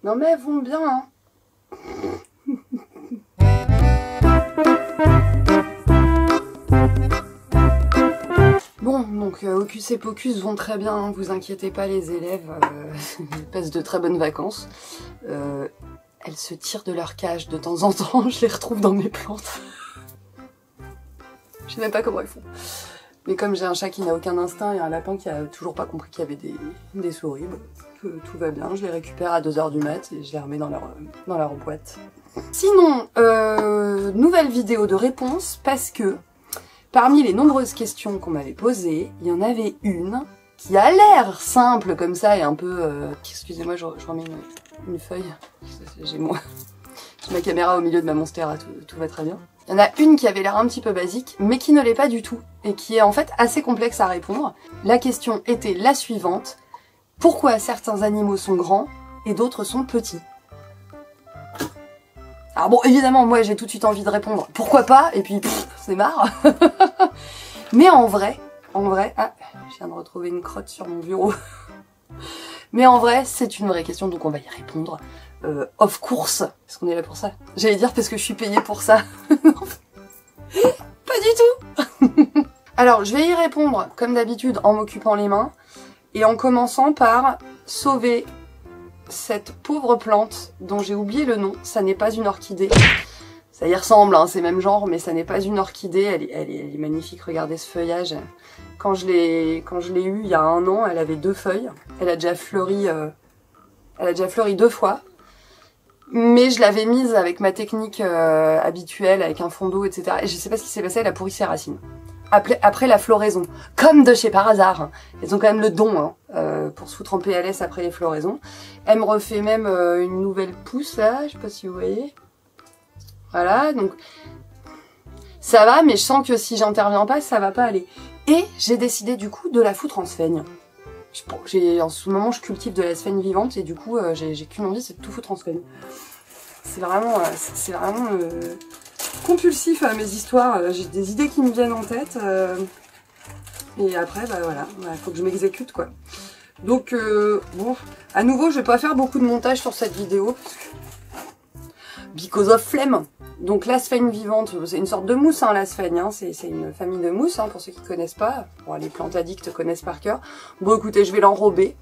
Non mais elles vont bien, hein. Bon, donc Hocus et Pocus vont très bien, hein, vous inquiétez pas les élèves, ils passent de très bonnes vacances. Elles se tirent de leur cage de temps en temps, je les retrouve dans mes plantes. Je sais même pas comment elles font. Mais comme j'ai un chat qui n'a aucun instinct et un lapin qui a toujours pas compris qu'il y avait des souris, bon, tout va bien, je les récupère à 2 h du mat et je les remets dans leur boîte. Sinon, nouvelle vidéo de réponse parce que parmi les nombreuses questions qu'on m'avait posées, il y en avait une qui a l'air simple comme ça et un peu... Excusez-moi, je remets une feuille. J'ai ma caméra au milieu de ma Monstera, tout va très bien. Il y en a une qui avait l'air un petit peu basique, mais qui ne l'est pas du tout, et qui est en fait assez complexe à répondre. La question était la suivante. Pourquoi certains animaux sont grands et d'autres sont petits? Alors bon, évidemment, moi j'ai tout de suite envie de répondre pourquoi pas, et puis c'est marre. Mais en vrai, ah, je viens de retrouver une crotte sur mon bureau. Mais en vrai, c'est une vraie question, donc on va y répondre. Of course, parce qu'on est là pour ça. J'allais dire parce que je suis payée pour ça. Non, pas du tout. Alors, je vais y répondre, comme d'habitude, en m'occupant les mains, et en commençant par sauver cette pauvre plante dont j'ai oublié le nom. Ça n'est pas une orchidée. Ça y ressemble, hein, c'est même genre, mais ça n'est pas une orchidée. Elle est magnifique, regardez ce feuillage. Quand je l'ai eue il y a 1 an, elle avait 2 feuilles. Elle a déjà fleuri 2 fois. Mais je l'avais mise avec ma technique habituelle, avec un fond d'eau, etc. Et je sais pas ce qui s'est passé, elle a pourri ses racines. Après la floraison, comme de chez par hasard, elles ont quand même le don pour se foutre en PLS après les floraisons. Elle me refait même une nouvelle pousse là, je sais pas si vous voyez. Voilà, donc ça va, mais je sens que si j'interviens pas, ça va pas aller. Et j'ai décidé du coup de la foutre en sphaigne. En ce moment, je cultive de la sphaigne vivante et du coup, j'ai qu'une envie, c'est de tout foutre en sphaigne. C'est vraiment compulsif mes histoires. J'ai des idées qui me viennent en tête et après, bah voilà, faut que je m'exécute quoi. Donc bon, à nouveau, je vais pas faire beaucoup de montage sur cette vidéo parce que because of flemme. Donc la sphaigne vivante, c'est une sorte de mousse, hein, la sphaigne, hein, c'est une famille de mousses, hein, pour ceux qui connaissent pas. Bon, les plantes addicts connaissent par cœur. Bon écoutez, je vais l'enrober.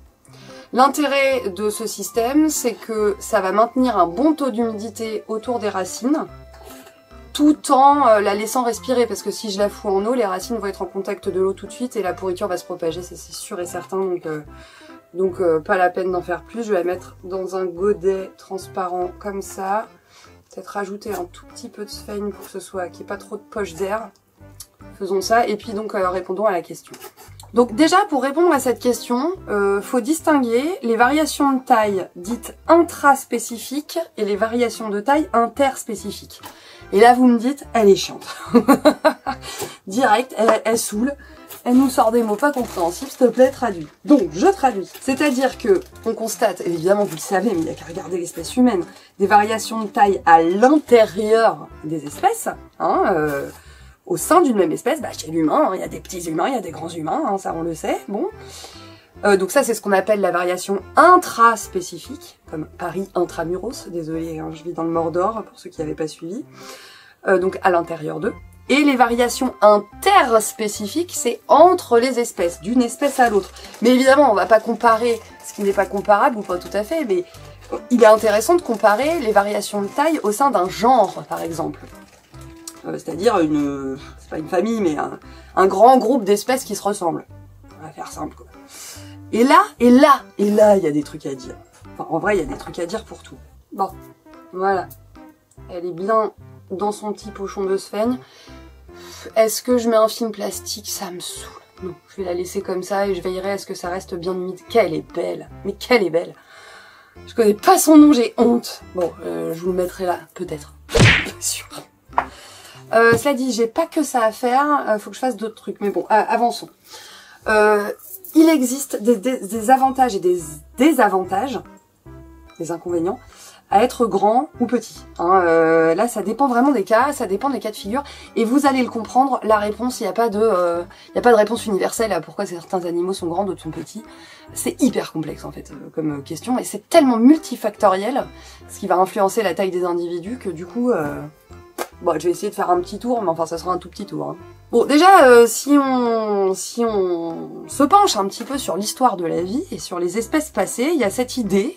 L'intérêt de ce système, c'est que ça va maintenir un bon taux d'humidité autour des racines, tout en la laissant respirer, parce que si je la fous en eau, les racines vont être en contact de l'eau tout de suite et la pourriture va se propager, c'est sûr et certain, donc pas la peine d'en faire plus. Je vais la mettre dans un godet transparent comme ça. Peut-être rajouter un tout petit peu de sphaigne pour que ce soit, qu'il n'y ait pas trop de poches d'air. Faisons ça, et puis donc répondons à la question. Donc déjà, pour répondre à cette question, faut distinguer les variations de taille dites intraspécifiques et les variations de taille interspécifiques. Et là, vous me dites, elle est chiante. Direct, elle saoule. Elle nous sort des mots pas compréhensibles, s'il te plaît, traduis. Donc, je traduis. C'est-à-dire que on constate, évidemment, vous le savez, mais il n'y a qu'à regarder l'espèce humaine, des variations de taille à l'intérieur des espèces, hein, au sein d'une même espèce. Bah, chez l'humain, il y a des petits humains, il y a des grands humains, hein, ça on le sait, bon. Donc ça, c'est ce qu'on appelle la variation intraspécifique, comme Paris intramuros, désolé, hein, je vis dans le Mordor, pour ceux qui n'avaient pas suivi, donc à l'intérieur d'eux. Et les variations interspécifiques, c'est entre les espèces, d'une espèce à l'autre. Mais évidemment, on va pas comparer ce qui n'est pas comparable, ou pas tout à fait, mais il est intéressant de comparer les variations de taille au sein d'un genre, par exemple. C'est-à-dire c'est pas une famille, mais un grand groupe d'espèces qui se ressemblent. On va faire simple, quoi. Et là, il y a des trucs à dire. Enfin, en vrai, il y a des trucs à dire pour tout. Bon, voilà. Elle est bien dans son petit pochon de sphaigne. Est-ce que je mets un film plastique? Ça me saoule. Non, je vais la laisser comme ça et je veillerai à ce que ça reste bien humide. Qu'elle est belle. Mais qu'elle est belle. Je connais pas son nom, j'ai honte. Bon, je vous le mettrai là, peut-être. Pas sûr. Cela dit, j'ai pas que ça à faire. Faut que je fasse d'autres trucs. Mais bon, avançons. Il existe des avantages et des désavantages, des inconvénients, à être grand ou petit. Hein, là, ça dépend vraiment des cas, ça dépend des cas de figure, et vous allez le comprendre, la réponse, il n'y a pas de réponse universelle à pourquoi certains animaux sont grands, d'autres sont petits. C'est hyper complexe, en fait, comme question, et c'est tellement multifactoriel, ce qui va influencer la taille des individus, que du coup, bon, je vais essayer de faire un petit tour, mais enfin, ça sera un tout petit tour. Hein. Bon, déjà, si on se penche un petit peu sur l'histoire de la vie, et sur les espèces passées, il y a cette idée...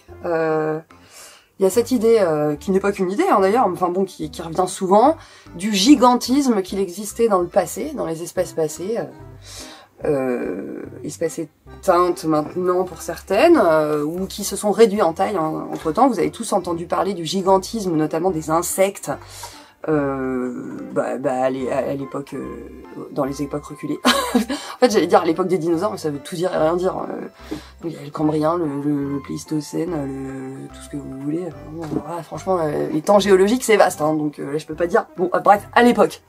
qui n'est pas qu'une idée, hein, d'ailleurs, enfin bon, qui revient souvent, du gigantisme qu'il existait dans le passé, dans les espèces passées, espèces éteintes maintenant pour certaines, ou qui se sont réduits en taille entre-temps. Vous avez tous entendu parler du gigantisme, notamment des insectes, à l'époque, dans les époques reculées. En fait, j'allais dire à l'époque des dinosaures, mais ça veut tout dire et rien dire. Il y a le Cambrien, le Pléistocène, tout ce que vous voulez. Voilà, franchement, les temps géologiques, c'est vaste, hein, donc là, je peux pas dire. Bon, bref, à l'époque.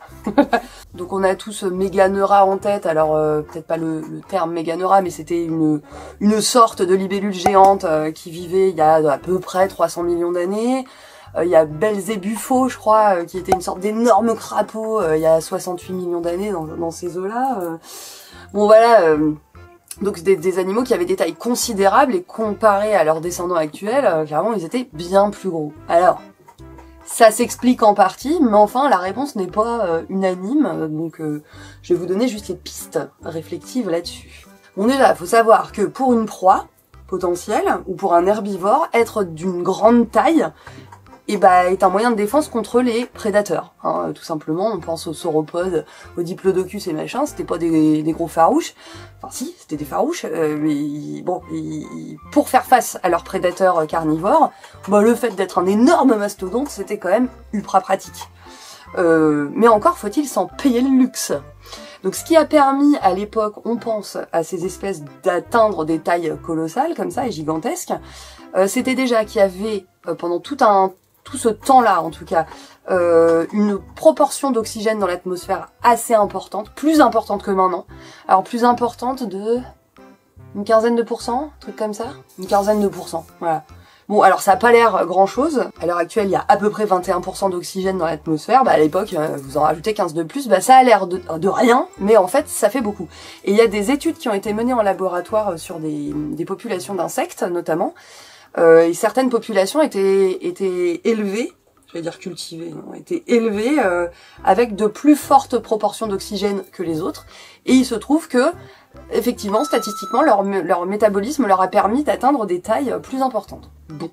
Donc on a tous Méganeura en tête, alors peut-être pas le terme Méganeura, mais c'était une sorte de libellule géante qui vivait il y a à peu près 300 millions d'années. Il y a Belzébuthos, je crois, qui était une sorte d'énorme crapaud il y a 68 millions d'années dans ces eaux-là. Bon voilà, donc des animaux qui avaient des tailles considérables et comparés à leurs descendants actuels, clairement ils étaient bien plus gros. Alors, ça s'explique en partie, mais enfin la réponse n'est pas unanime, donc je vais vous donner juste les pistes réflexives là-dessus. Bon déjà, il faut savoir que pour une proie potentielle, ou pour un herbivore, être d'une grande taille, est un moyen de défense contre les prédateurs. Hein, tout simplement, on pense aux sauropodes, aux diplodocus et machin, c'était pas des gros farouches. Enfin si, c'était des farouches, mais bon, pour faire face à leurs prédateurs carnivores, le fait d'être un énorme mastodonte, c'était quand même ultra pratique. Mais encore faut-il s'en payer le luxe. Donc ce qui a permis à l'époque, on pense, à ces espèces d'atteindre des tailles colossales comme ça et gigantesques, c'était déjà qu'il y avait pendant tout ce temps-là en tout cas, une proportion d'oxygène dans l'atmosphère assez importante, plus importante que maintenant. Alors plus importante de une quinzaine de pourcents, un truc comme ça, une quinzaine de pourcents, voilà. Bon, alors ça a pas l'air grand-chose. À l'heure actuelle, il y a à peu près 21% d'oxygène dans l'atmosphère. À l'époque, vous en rajoutez 15 de plus, ça a l'air de rien, mais en fait, ça fait beaucoup. Et il y a des études qui ont été menées en laboratoire sur des populations d'insectes, notamment. Et certaines populations étaient élevées, je vais dire cultivées, non, étaient élevées avec de plus fortes proportions d'oxygène que les autres. Et il se trouve que, effectivement, statistiquement, leur métabolisme leur a permis d'atteindre des tailles plus importantes. Bon.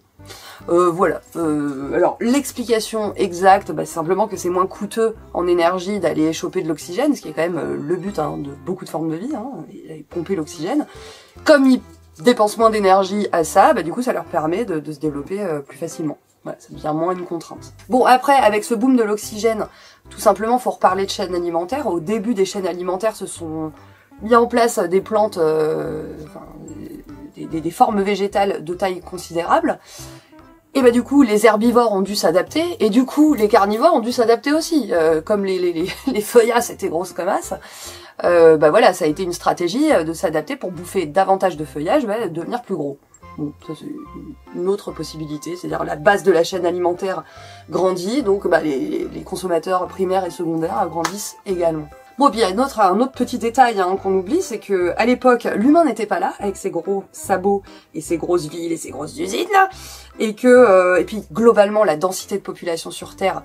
Voilà. Alors, l'explication exacte, c'est simplement que c'est moins coûteux en énergie d'aller choper de l'oxygène, ce qui est quand même le but de beaucoup de formes de vie, et pomper l'oxygène. Comme ils dépensent moins d'énergie à ça, du coup, ça leur permet de se développer plus facilement. Voilà, ça devient moins une contrainte. Bon, après, avec ce boom de l'oxygène, tout simplement, faut reparler de chaînes alimentaires. Au début des chaînes alimentaires, se sont mis en place des plantes, des formes végétales de taille considérable. Et du coup, les herbivores ont dû s'adapter, et du coup, les carnivores ont dû s'adapter aussi. Comme les feuillasses étaient grosses comme as, voilà, ça a été une stratégie de s'adapter pour bouffer davantage de feuillage, devenir plus gros. Bon, ça c'est une autre possibilité, c'est-à-dire la base de la chaîne alimentaire grandit, donc les consommateurs primaires et secondaires grandissent également. Bon, puis il y a un autre petit détail qu'on oublie, c'est que à l'époque, l'humain n'était pas là, avec ses gros sabots et ses grosses villes et ses grosses usines, et puis globalement, la densité de population sur Terre,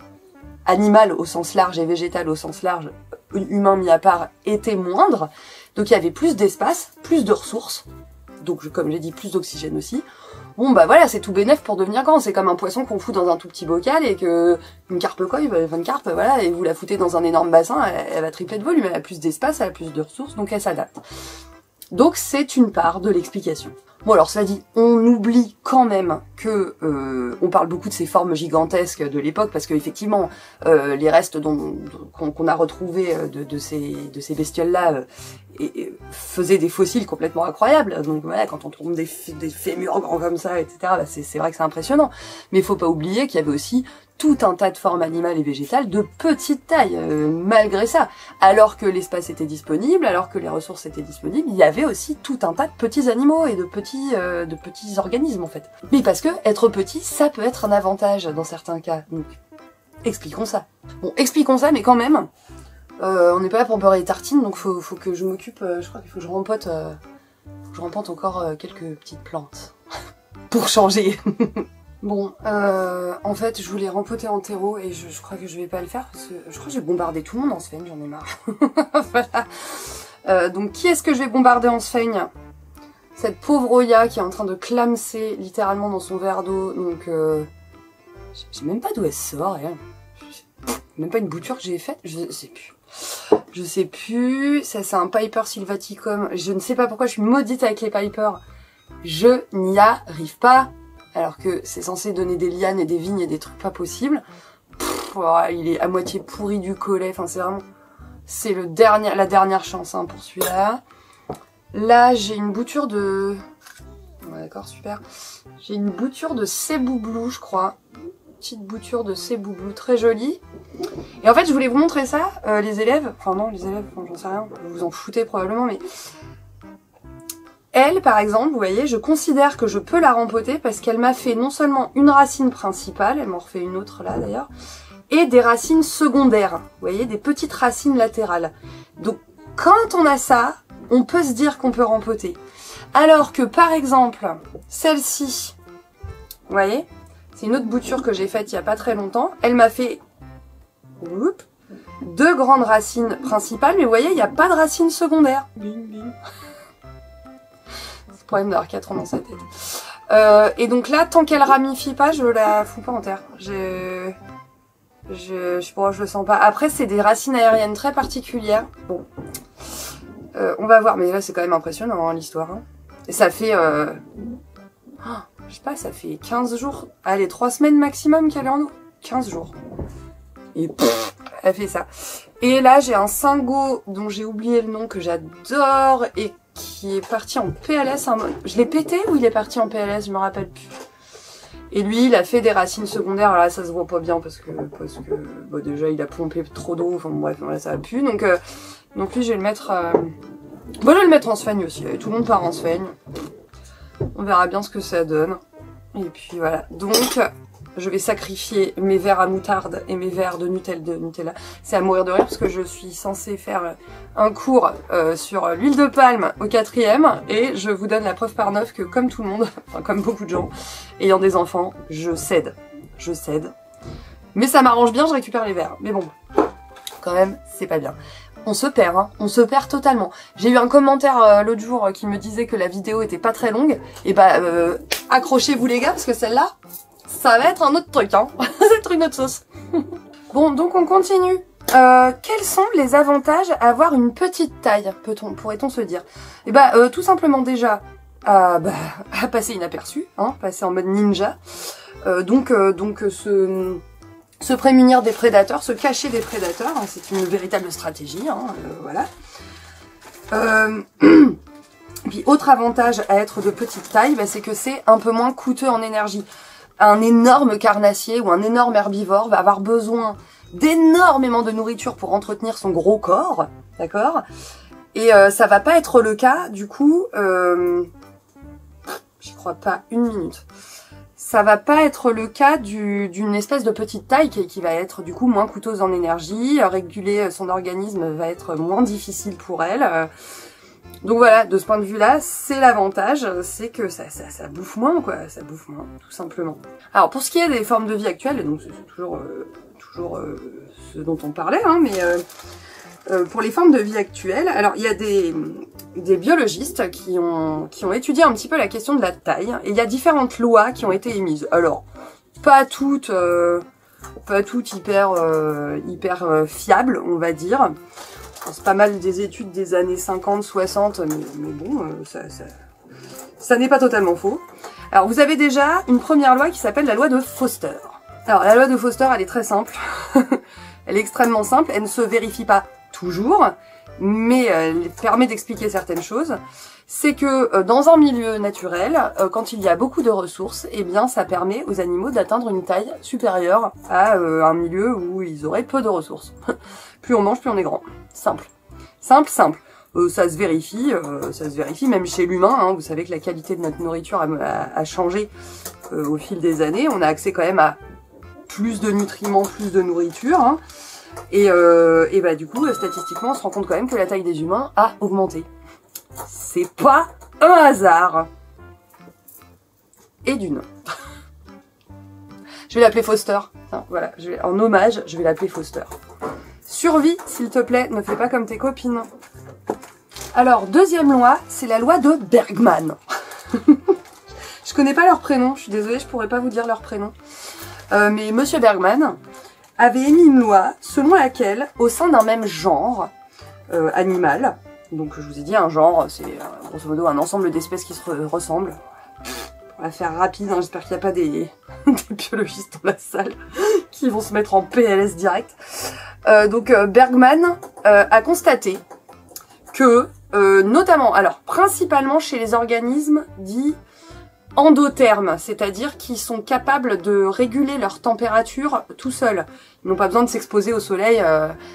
animale au sens large et végétale au sens large, humain mis à part, était moindre, donc il y avait plus d'espace, plus de ressources, donc comme j'ai dit, plus d'oxygène aussi. Bon voilà, c'est tout bénef pour devenir grand, c'est comme un poisson qu'on fout dans un tout petit bocal et que une carpe koi, une carpe, voilà, et vous la foutez dans un énorme bassin, elle va tripler de volume, elle a plus d'espace, elle a plus de ressources, donc elle s'adapte. Donc c'est une part de l'explication. Bon alors cela dit, on oublie quand même que on parle beaucoup de ces formes gigantesques de l'époque parce que effectivement les restes qu'on a retrouvés de ces bestioles-là faisaient des fossiles complètement incroyables. Donc voilà, quand on trouve des fémurs grands comme ça, etc., c'est vrai que c'est impressionnant. Mais il faut pas oublier qu'il y avait aussi tout un tas de formes animales et végétales de petite taille, malgré ça. Alors que l'espace était disponible, alors que les ressources étaient disponibles, il y avait aussi tout un tas de petits animaux et de petits organismes en fait. Mais parce que être petit, ça peut être un avantage dans certains cas. Donc, expliquons ça. Bon, expliquons ça, mais quand même, on n'est pas là pour beurrer les tartines, donc faut que je m'occupe, je crois qu'il faut que je rempote encore quelques petites plantes. Pour changer. Bon, en fait, je voulais rempoter en terreau et je crois que je vais pas le faire parce que je crois que j'ai bombardé tout le monde en Sphaigne, j'en ai marre. Voilà. Donc, qui est-ce que je vais bombarder en Sphaigne? Cette pauvre Oya qui est en train de clamser littéralement dans son verre d'eau, donc je sais même pas d'où elle sort, elle. Même pas une bouture que j'ai faite, je sais plus. Je sais plus, ça c'est un Piper sylvaticum, je ne sais pas pourquoi je suis maudite avec les Piper. Je n'y arrive pas, alors que c'est censé donner des lianes et des vignes et des trucs pas possibles. Il est à moitié pourri du collet, enfin c'est vraiment... C'est la dernière chance hein, pour celui-là. Là, j'ai une bouture de... Ouais, d'accord, super. J'ai une bouture de Céboublou, je crois. Petite bouture de Céboublou, très jolie. Et en fait, je voulais vous montrer ça, les élèves. Enfin non, les élèves, j'en sais rien, vous vous en foutez probablement, mais... Elle, par exemple, vous voyez, je considère que je peux la rempoter parce qu'elle m'a fait non seulement une racine principale, elle m'en refait une autre là d'ailleurs, et des racines secondaires, vous voyez, des petites racines latérales. Donc, quand on a ça, on peut se dire qu'on peut rempoter. Alors que, par exemple, celle-ci, vous voyez, c'est une autre bouture que j'ai faite il n'y a pas très longtemps, elle m'a fait deux grandes racines principales, mais vous voyez, il n'y a pas de racines secondaires. Bing, bing. Problème d'avoir 4 ans dans sa tête. Et donc là, tant qu'elle ramifie pas, je la fous pas en terre. Je le sens pas. Après, c'est des racines aériennes très particulières. Bon, on va voir. Mais là, c'est quand même impressionnant hein, l'histoire. Hein. Et ça fait, je sais pas, ça fait 15 jours. Allez, 3 semaines maximum qu'elle est en eau. 15 jours. Et pff, elle fait ça. Et là, j'ai un Singo dont j'ai oublié le nom que j'adore et qui est parti en PLS. Je l'ai pété ou il est parti en PLS, je me rappelle plus. Et lui, il a fait des racines secondaires. Alors là, ça se voit pas bien parce que bon, déjà, il a pompé trop d'eau. Enfin bref, voilà, ça a pu. Donc lui, je vais le mettre... Bon, je vais le mettre en Sphaigne aussi. Tout le monde part en Sphaigne. On verra bien ce que ça donne. Et puis voilà. Donc... Je vais sacrifier mes verres à moutarde et mes verres de Nutella. C'est à mourir de rire parce que je suis censée faire un cours sur l'huile de palme au 4e et je vous donne la preuve par 9 que comme tout le monde, enfin comme beaucoup de gens, ayant des enfants, je cède. Je cède. Mais ça m'arrange bien, je récupère les verres. Mais bon, quand même, c'est pas bien. On se perd, hein. On se perd totalement. J'ai eu un commentaire l'autre jour qui me disait que la vidéo était pas très longue. Et bah, accrochez-vous les gars parce que celle-là... Ça va être un autre truc, hein. Ça va être une autre sauce. Bon, donc on continue. Quels sont les avantages à avoir une petite taille, pourrait-on se dire? Eh bah, tout simplement déjà, à passer inaperçu, hein, passer en mode ninja. Donc se prémunir des prédateurs, se cacher des prédateurs, hein, c'est une véritable stratégie, hein, voilà. Puis autre avantage à être de petite taille, bah, c'est que c'est un peu moins coûteux en énergie. Un énorme carnassier ou un énorme herbivore va avoir besoin d'énormément de nourriture pour entretenir son gros corps, d'accord? Et ça va pas être le cas, du coup, j'y crois pas une minute. Ça va pas être le cas d'une espèce de petite taille qui va être du coup moins coûteuse en énergie, réguler son organisme va être moins difficile pour elle. Donc voilà, de ce point de vue-là, c'est l'avantage, c'est que ça bouffe moins, quoi, ça bouffe moins, tout simplement. Alors, pour ce qui est des formes de vie actuelles, donc c'est toujours ce dont on parlait, hein, mais pour les formes de vie actuelles, alors il y a des biologistes qui ont étudié un petit peu la question de la taille, et il y a différentes lois qui ont été émises. Alors, pas toutes hyper fiables, on va dire. C'est pas mal des études des années 50, 60, mais bon, ça n'est pas totalement faux. Alors, vous avez déjà une première loi qui s'appelle la loi de Foster. Alors, la loi de Foster, elle est très simple. Elle est extrêmement simple. Elle ne se vérifie pas toujours, mais elle permet d'expliquer certaines choses. C'est que dans un milieu naturel, quand il y a beaucoup de ressources, eh bien, ça permet aux animaux d'atteindre une taille supérieure à un milieu où ils auraient peu de ressources. Plus on mange, plus on est grand. Simple. Simple, simple. Ça se vérifie même chez l'humain, hein. Vous savez que la qualité de notre nourriture a changé au fil des années, on a accès quand même à plus de nutriments, plus de nourriture, hein. Et bah du coup, statistiquement, on se rend compte quand même que la taille des humains a augmenté. C'est pas un hasard. Et d'une. Je vais l'appeler Foster. Enfin, voilà, en hommage, je vais l'appeler Foster. Survie, s'il te plaît, ne fais pas comme tes copines. Alors, deuxième loi, c'est la loi de Bergman. Je connais pas leur prénom, je suis désolée, je pourrais pas vous dire leur prénom. Mais Monsieur Bergman avait émis une loi selon laquelle, au sein d'un même genre animal, donc je vous ai dit un genre, c'est grosso modo un ensemble d'espèces qui se ressemblent. On va faire rapide, hein, j'espère qu'il n'y a pas des biologistes dans la salle qui vont se mettre en PLS direct. Donc Bergman a constaté que, notamment, alors principalement chez les organismes dits endothermes, c'est-à-dire qui sont capables de réguler leur température tout seuls. Ils n'ont pas besoin de s'exposer au soleil,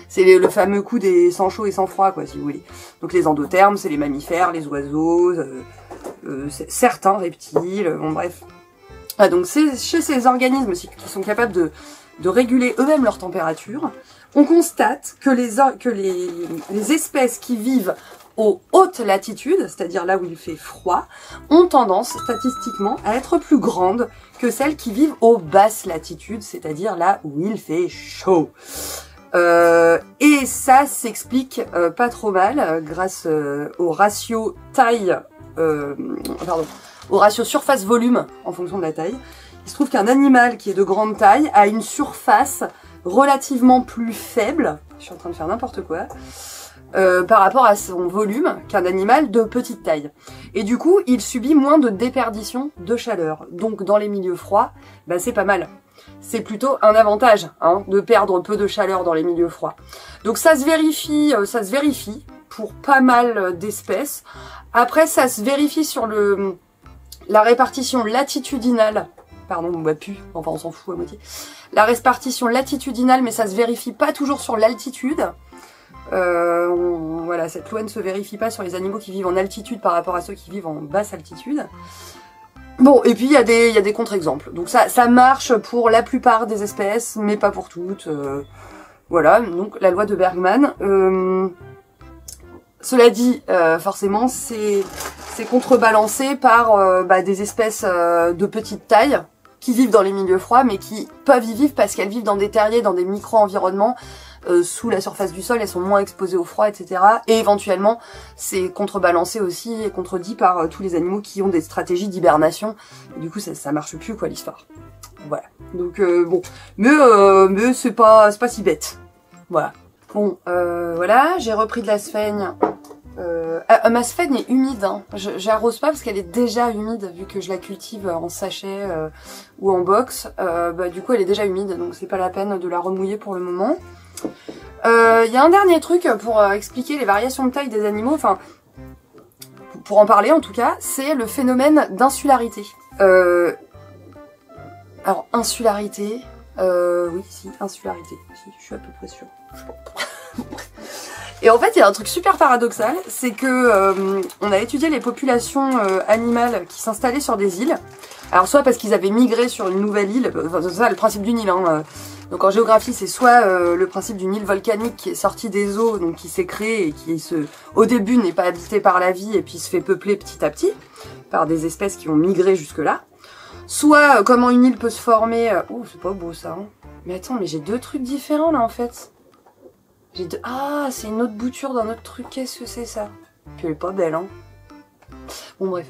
c'est le fameux coup des sans chaud et sans froid, quoi, si vous voulez. Donc les endothermes, c'est les mammifères, les oiseaux, certains reptiles, bon bref. Ah, donc c'est chez ces organismes qui sont capables de réguler eux-mêmes leur température, on constate que les espèces qui vivent aux hautes latitudes, c'est-à-dire là où il fait froid, ont tendance statistiquement à être plus grandes que celles qui vivent aux basses latitudes, c'est-à-dire là où il fait chaud. Et ça s'explique pas trop mal grâce au ratio taille, au ratio surface-volume en fonction de la taille. Il se trouve qu'un animal qui est de grande taille a une surface relativement plus faible, je suis en train de faire n'importe quoi, par rapport à son volume qu'un animal de petite taille. Et du coup, il subit moins de déperdition de chaleur. Donc dans les milieux froids, bah, c'est pas mal. C'est plutôt un avantage, hein, de perdre peu de chaleur dans les milieux froids. Donc ça se vérifie pour pas mal d'espèces. Après, ça se vérifie sur la répartition latitudinale. Pardon, on voit plus, enfin on s'en fout à moitié. La répartition latitudinale, mais ça se vérifie pas toujours sur l'altitude. Voilà, cette loi ne se vérifie pas sur les animaux qui vivent en altitude par rapport à ceux qui vivent en basse altitude. Bon, et puis il y a des contre-exemples. Donc ça marche pour la plupart des espèces, mais pas pour toutes. Voilà, donc la loi de Bergman. Cela dit, forcément, c'est contrebalancé par des espèces de petite taille qui vivent dans les milieux froids, mais qui peuvent y vivre parce qu'elles vivent dans des terriers, dans des micro-environnements, sous la surface du sol, elles sont moins exposées au froid, etc. Et éventuellement, c'est contrebalancé aussi et contredit par tous les animaux qui ont des stratégies d'hibernation. Du coup, ça marche plus, quoi, l'histoire. Voilà. Donc, bon. Mais c'est pas si bête. Voilà. Bon, voilà, j'ai repris de la sphaigne. Ma sphaigne est humide, hein. J'arrose pas parce qu'elle est déjà humide vu que je la cultive en sachet ou en box. Du coup elle est déjà humide, donc c'est pas la peine de la remouiller pour le moment. Il y a un dernier truc pour expliquer les variations de taille des animaux, enfin pour en parler en tout cas, c'est le phénomène d'insularité. Alors insularité, oui si, insularité, si, je suis à peu près sûre. Et en fait, il y a un truc super paradoxal, c'est que on a étudié les populations animales qui s'installaient sur des îles. Alors soit parce qu'ils avaient migré sur une nouvelle île, enfin c'est ça le principe d'une île, hein. Donc en géographie, c'est soit le principe d'une île volcanique qui est sortie des eaux, donc qui s'est créée et qui au début n'est pas habitée par la vie et puis se fait peupler petit à petit par des espèces qui ont migré jusque là. Soit comment une île peut se former. Oh, c'est pas beau ça. Hein. Mais attends, mais j'ai deux trucs différents là en fait. Ah, c'est une autre bouture d'un autre truc, qu'est-ce que c'est ça? Puis elle est pas belle, hein. Bon bref.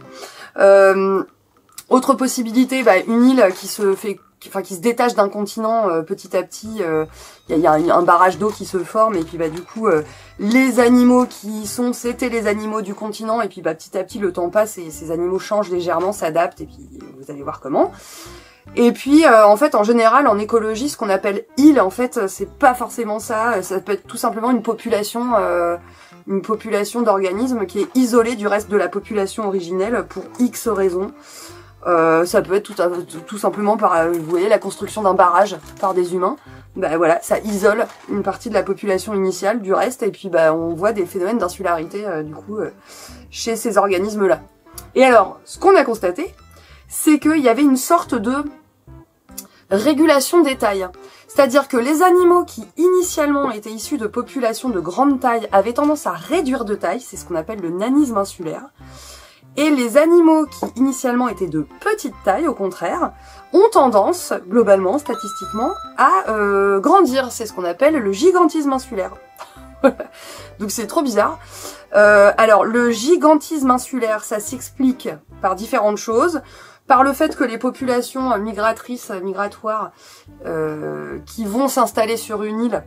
Autre possibilité, une île qui se détache d'un continent petit à petit. Il y a un barrage d'eau qui se forme et puis du coup les animaux qui y sont, c'était les animaux du continent et puis petit à petit le temps passe et ces animaux changent légèrement, s'adaptent et puis vous allez voir comment. Et puis, en fait, en général, en écologie, ce qu'on appelle île, en fait, c'est pas forcément ça. Ça peut être tout simplement une population d'organismes qui est isolée du reste de la population originelle pour X raisons. Ça peut être tout simplement par, vous voyez, la construction d'un barrage par des humains. Voilà, ça isole une partie de la population initiale du reste, et puis on voit des phénomènes d'insularité, du coup, chez ces organismes-là. Et alors, ce qu'on a constaté, c'est qu'il y avait une sorte de régulation des tailles. C'est-à-dire que les animaux qui initialement étaient issus de populations de grande taille avaient tendance à réduire de taille, c'est ce qu'on appelle le nanisme insulaire. Et les animaux qui initialement étaient de petite taille, au contraire, ont tendance, globalement, statistiquement, à grandir. C'est ce qu'on appelle le gigantisme insulaire. Donc c'est trop bizarre. Alors le gigantisme insulaire, ça s'explique par différentes choses. Par le fait que les populations migratoires qui vont s'installer sur une île,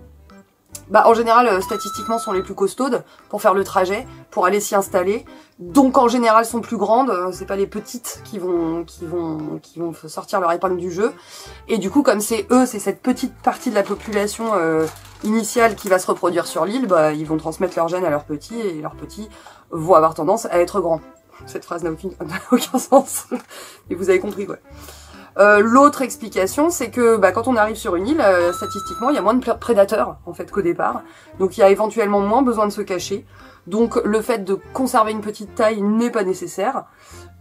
bah en général statistiquement sont les plus costaudes pour faire le trajet, pour aller s'y installer. Donc en général sont plus grandes, c'est pas les petites qui vont sortir leur épingle du jeu. Et du coup comme c'est cette petite partie de la population initiale qui va se reproduire sur l'île, bah ils vont transmettre leurs gènes à leurs petits et leurs petits vont avoir tendance à être grands. Cette phrase n'a aucun sens, mais vous avez compris quoi. L'autre explication, c'est que bah, quand on arrive sur une île, statistiquement, il y a moins de prédateurs en fait qu'au départ, donc il y a éventuellement moins besoin de se cacher. Donc le fait de conserver une petite taille n'est pas nécessaire,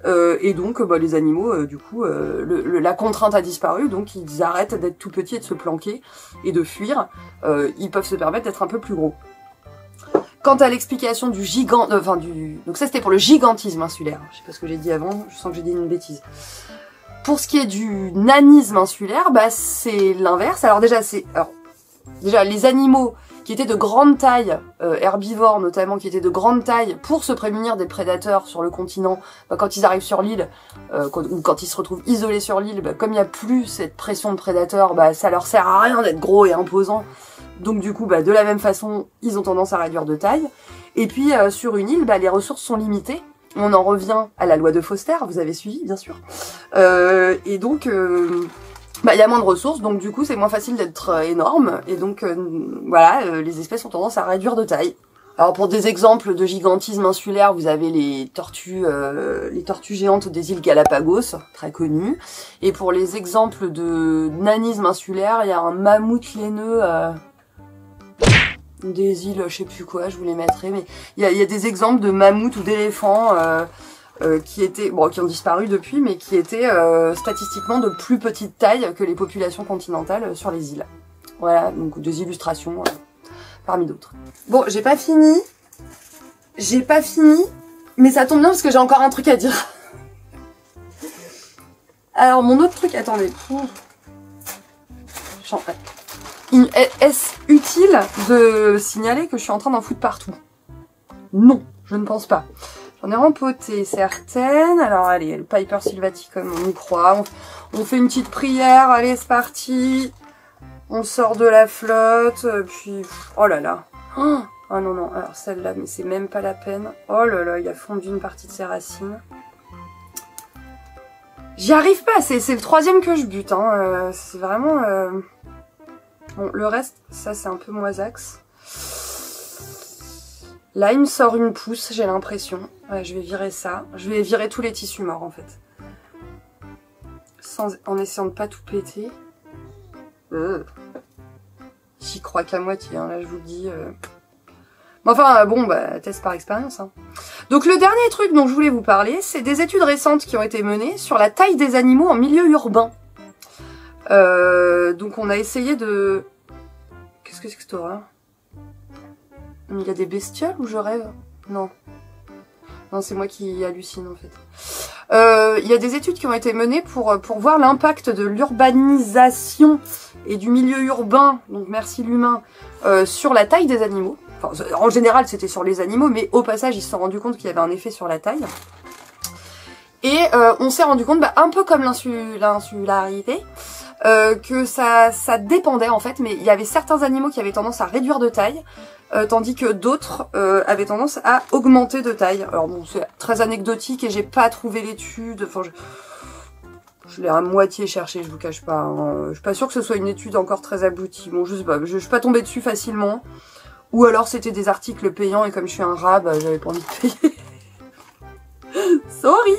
et donc bah, les animaux, du coup, la contrainte a disparu, donc ils arrêtent d'être tout petits et de se planquer et de fuir. Ils peuvent se permettre d'être un peu plus gros. Quant à l'explication du donc ça c'était pour le gigantisme insulaire. Je sais pas ce que j'ai dit avant, je sens que j'ai dit une bêtise. Pour ce qui est du nanisme insulaire, bah c'est l'inverse. Alors déjà les animaux qui étaient de grande taille, herbivores notamment, qui étaient de grande taille pour se prémunir des prédateurs sur le continent, bah, quand ils arrivent sur l'île, ou quand ils se retrouvent isolés sur l'île, bah, comme il n'y a plus cette pression de prédateurs, bah ça leur sert à rien d'être gros et imposants. Donc du coup, bah, de la même façon, ils ont tendance à réduire de taille. Et puis sur une île, bah, les ressources sont limitées. On en revient à la loi de Foster, vous avez suivi bien sûr. Et donc, bah, y a moins de ressources, donc du coup c'est moins facile d'être énorme. Et donc voilà, les espèces ont tendance à réduire de taille. Alors pour des exemples de gigantisme insulaire, vous avez les tortues géantes des îles Galapagos, très connues. Et pour les exemples de nanisme insulaire, il y a un mammouth laineux des îles, je sais plus quoi, je vous les mettrai, mais il y a des exemples de mammouths ou d'éléphants qui ont disparu depuis, mais qui étaient statistiquement de plus petite taille que les populations continentales sur les îles. Voilà, donc des illustrations parmi d'autres. Bon, j'ai pas fini, mais ça tombe bien parce que j'ai encore un truc à dire. Alors mon autre truc, attendez. Est-ce utile de signaler que je suis en train d'en foutre partout? Non, je ne pense pas. J'en ai rempoté certaines. Alors allez, le Piper sylvaticum, on y croit. On fait une petite prière, allez c'est parti. On sort de la flotte, puis... Oh là là. Oh, ah non, non, alors celle-là, mais c'est même pas la peine. Oh là là, il a fondu une partie de ses racines. J'y arrive pas, c'est le troisième que je bute. Hein. C'est vraiment... Bon, le reste, ça c'est un peu moisax. Là, il me sort une pousse, j'ai l'impression. Ouais, je vais virer ça. Je vais virer tous les tissus morts, en fait. En essayant de pas tout péter. J'y crois qu'à moitié, hein, là, je vous le dis. Mais enfin, bon, bah, test par expérience. Hein. Donc, le dernier truc dont je voulais vous parler, c'est des études récentes qui ont été menées sur la taille des animaux en milieu urbain. Donc on a essayé de... Qu'est-ce que c'est que cette horreur? Il y a des bestioles ou je rêve? Non. Non, c'est moi qui hallucine en fait. Il y a des études qui ont été menées pour voir l'impact de l'urbanisation et du milieu urbain, donc merci l'humain, sur la taille des animaux. Enfin, en général c'était sur les animaux, mais au passage ils se sont rendus compte qu'il y avait un effet sur la taille. Et on s'est rendu compte, bah, un peu comme l'insularité, que ça dépendait en fait, mais il y avait certains animaux qui avaient tendance à réduire de taille, tandis que d'autres avaient tendance à augmenter de taille. Alors bon, c'est très anecdotique et j'ai pas trouvé l'étude, enfin je l'ai à moitié cherché, je vous cache pas. Hein. Je suis pas sûre que ce soit une étude encore très aboutie. Bon, je sais pas, je suis pas tombée dessus facilement. Ou alors c'était des articles payants et comme je suis un rat, bah, j'avais pas envie de payer. Sorry.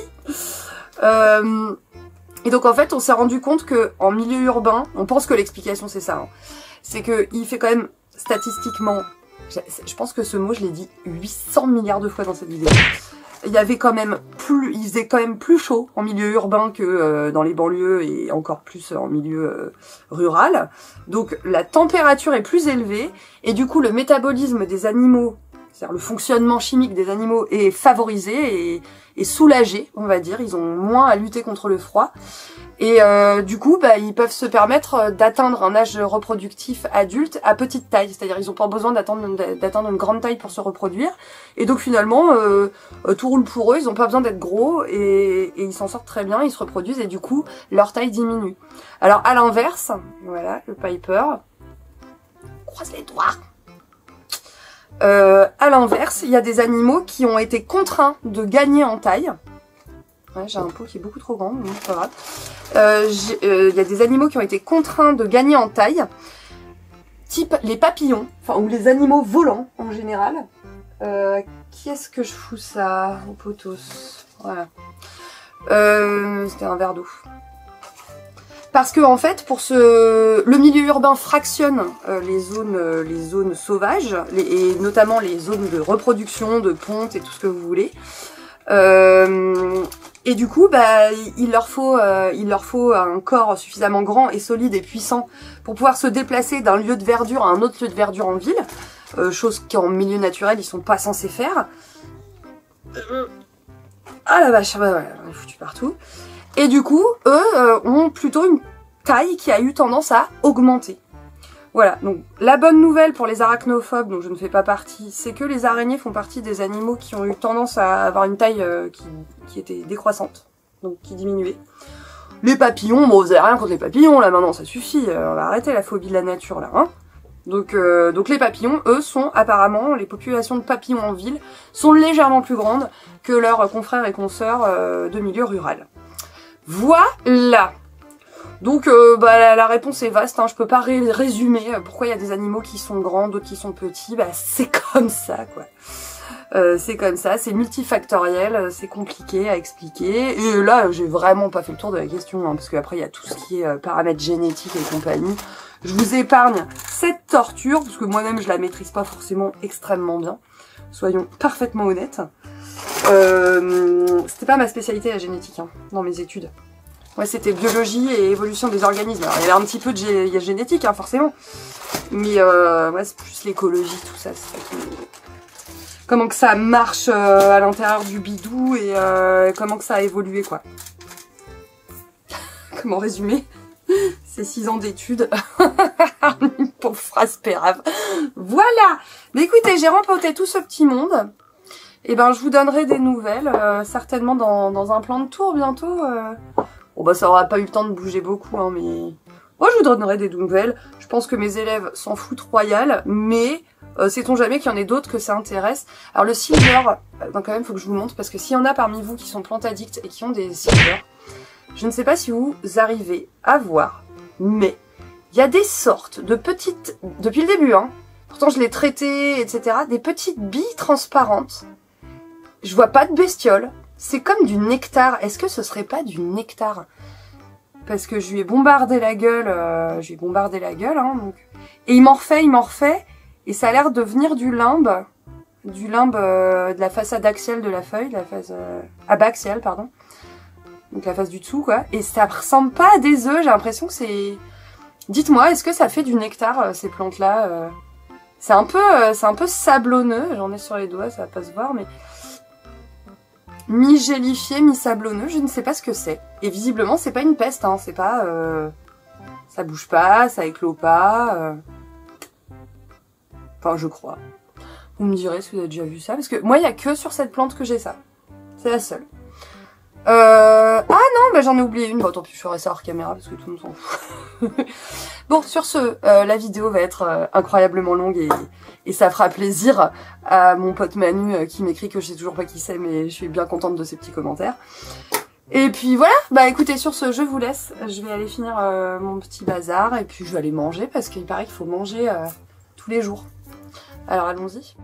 Et donc en fait on s'est rendu compte que en milieu urbain, on pense que l'explication c'est ça, hein, c'est que il fait quand même statistiquement, je pense que ce mot je l'ai dit 800 milliards de fois dans cette vidéo, il y avait quand même il faisait quand même plus chaud en milieu urbain que dans les banlieues et encore plus en milieu rural. Donc la température est plus élevée et du coup le métabolisme des animaux, c'est-à-dire le fonctionnement chimique des animaux est favorisé et soulagé, on va dire. Ils ont moins à lutter contre le froid. Et du coup, bah, ils peuvent se permettre d'atteindre un âge reproductif adulte à petite taille. C'est-à-dire ils n'ont pas besoin d'atteindre une grande taille pour se reproduire. Et donc finalement, tout roule pour eux, ils n'ont pas besoin d'être gros et ils s'en sortent très bien, ils se reproduisent et du coup, leur taille diminue. Alors à l'inverse, voilà, le Piper, croise les doigts. À l'inverse, il y a des animaux qui ont été contraints de gagner en taille. Ouais, j'ai un pot qui est beaucoup trop grand, mais c'est pas grave. Il y a des animaux qui ont été contraints de gagner en taille, type les papillons, enfin ou les animaux volants en général. Qui est-ce que je fous ça au potos? Voilà. C'était un verre d'eau. Parce que en fait, le milieu urbain fractionne les zones sauvages, et notamment les zones de reproduction, de ponte et tout ce que vous voulez. Et du coup, bah, il leur faut un corps suffisamment grand et solide et puissant pour pouvoir se déplacer d'un lieu de verdure à un autre lieu de verdure en ville, chose qu'en milieu naturel ils sont pas censés faire. Ah la vache, bah voilà, on est foutu partout. Et du coup, eux ont plutôt une taille qui a eu tendance à augmenter. Voilà, donc la bonne nouvelle pour les arachnophobes, dont je ne fais pas partie, c'est que les araignées font partie des animaux qui ont eu tendance à avoir une taille qui était décroissante, donc qui diminuait. Les papillons, bon vous avez rien contre les papillons là maintenant, ça suffit, on va arrêter la phobie de la nature là, hein. Donc les papillons, eux, sont apparemment, les populations de papillons en ville, sont légèrement plus grandes que leurs confrères et consoeurs de milieu rural. Voilà. Donc la réponse est vaste, hein. Je peux pas résumer pourquoi il y a des animaux qui sont grands, d'autres qui sont petits, bah c'est comme ça quoi. C'est comme ça, c'est multifactoriel, c'est compliqué à expliquer. Et là, j'ai vraiment pas fait le tour de la question, hein, parce qu'après il y a tout ce qui est paramètres génétiques et compagnie. Je vous épargne cette torture, parce que moi-même je la maîtrise pas forcément extrêmement bien. Soyons parfaitement honnêtes. C'était pas ma spécialité la génétique, hein, dans mes études. Ouais, c'était biologie et évolution des organismes. Alors, il y avait un petit peu de génétique, hein, forcément. Mais ouais, c'est plus l'écologie, tout ça. Comment que ça marche à l'intérieur du bidou et comment que ça a évolué, quoi. Comment résumer ces 6 ans d'études? Une pauvre phrase pérave. Voilà. Mais écoutez, j'ai remporté tout ce petit monde. Et ben, je vous donnerai des nouvelles, certainement dans un plan de tour bientôt. Bon bah ça aura pas eu le temps de bouger beaucoup, hein, mais moi je vous donnerai des nouvelles. Je pense que mes élèves s'en foutent royal, mais sait-on jamais qu'il y en ait d'autres que ça intéresse. Alors le silver, quand même faut que je vous montre, parce que s'il y en a parmi vous qui sont plantes addicts et qui ont des silver, je ne sais pas si vous arrivez à voir, mais il y a des sortes de petites, depuis le début, hein, pourtant je l'ai traité, etc., des petites billes transparentes. Je vois pas de bestioles. C'est comme du nectar. Est-ce que ce serait pas du nectar? Parce que je lui ai bombardé la gueule. Hein, donc. Et il m'en refait. Et ça a l'air de venir du limbe. Du limbe de la façade axiale de la feuille. De la face abaxiale, pardon. Donc la face du dessous, quoi. Et ça ressemble pas à des œufs. J'ai l'impression que c'est... Dites-moi, est-ce que ça fait du nectar, ces plantes-là? C'est un peu sablonneux. J'en ai sur les doigts, ça va pas se voir, mais... mi-gélifié, mi-sablonneux, je ne sais pas ce que c'est. Et visiblement, c'est pas une peste, hein, c'est pas... ça bouge pas, ça éclot pas... Enfin, je crois. Vous me direz si vous avez déjà vu ça, parce que moi, il y a que sur cette plante que j'ai ça. C'est la seule. Ah non, bah j'en ai oublié une. Bon, tant pis, je ferai ça hors caméra, parce que tout le monde s'en fout. Bon, sur ce, la vidéo va être incroyablement longue et ça fera plaisir à mon pote Manu qui m'écrit que je sais toujours pas qui c'est, mais je suis bien contente de ses petits commentaires. Et puis voilà, bah écoutez, sur ce, je vous laisse. Je vais aller finir mon petit bazar et puis je vais aller manger parce qu'il paraît qu'il faut manger tous les jours. Alors allons-y.